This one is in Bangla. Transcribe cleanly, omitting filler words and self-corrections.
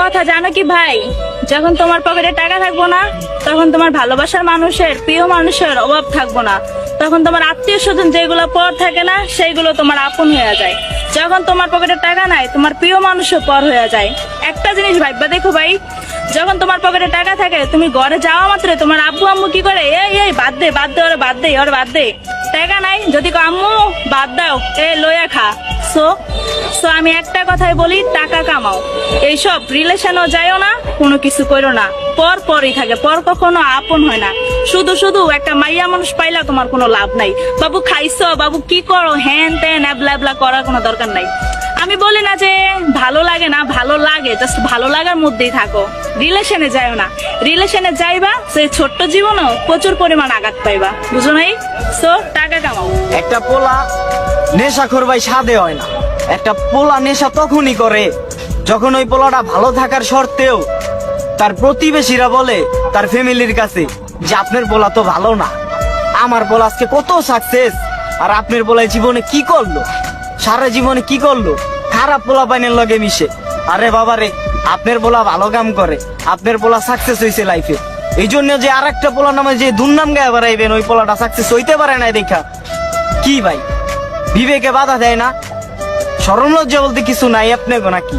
কথা জানো কি ভাই, যখন তোমার পকেটে টাকা থাকবো না, তখন তোমার ভালোবাসার মানুষের, প্রিয় মানুষের অভাব থাকবো না। তখন তোমার আত্মীয় স্বজন যেগুলো পর থাকে না, সেইগুলো তোমার আপন হয়ে যায়। যখন তোমার পকেটে টাকা নাই, তোমার প্রিয় মানুষও পর হয়ে যায়। একটা জিনিস ভাইবা দেখো ভাই, যখন তোমার পকেটে টাকা থাকে, তুমি ঘরে যাওয়া মাত্র তোমার আব্বু আম্মু কি করে, এই এই বাদ দে বাদ দে, ওরে বাদ দে, ওরে বাদ দে। টাকা নাই, যদি কও, আম্মু বাদ দাও, এ লইয়া খা। সো সো আমি একটা কথাই বলি, টাকা কামাও, এইসব রিলেশনও যাইও না, কোনো কিছু করো না। পর পরই থাকে, পর কখনো আপন হয় না। শুধু শুধু একটা মাইয়া মানুষ পাইলা তোমার কোনো লাভ নাই। বাবু খাইছো, বাবু কি করো, হ্যান ত্যান এবলা এবলা করার কোনো দরকার নাই। আমি বলি না যে ভালো লাগে না, ভালো লাগে, জাস্ট ভালো লাগার মধ্যেই থাকো, রিলেশনে যাইও না। রিলেশনে যাইবা, সেই ছোট্ট জীবনও প্রচুর পরিমাণ আঘাত পাইবা, বুঝো নাই? সো টাকা কামাও। একটা পোলা নেশাখোর ভাই সাধে হয় না। একটা পোলা নেশা তখনই করে যখন ওই পোলাটা ভালো থাকার শর্তেও তার প্রতিবেশীরা বলে তার ফ্যামিলির কাছে যে আপনার পোলা তো ভালো না, আমার পোলা আজকে কত সাকসেস, আর আপনার পোলায় জীবনে কি করলো, সারা জীবনে কি করলো, খারাপ পোলা পাইনের লগে মিশে। আরে বাবা রে, আপনার পোলা ভালো কাম করে, আপনার পোলা সাকসেস হয়েছে লাইফে, এই জন্য যে আর একটা পোলা নামে যে দুর্নাম গায়ে বেড়াইবেন, ওই পোলাটা সাকসেস হইতে পারে না দেখা কি ভাই? বিবেকে বাধা দেয় না? শরম লজ্জা বলতে কিছু নাই আপনাকে নাকি?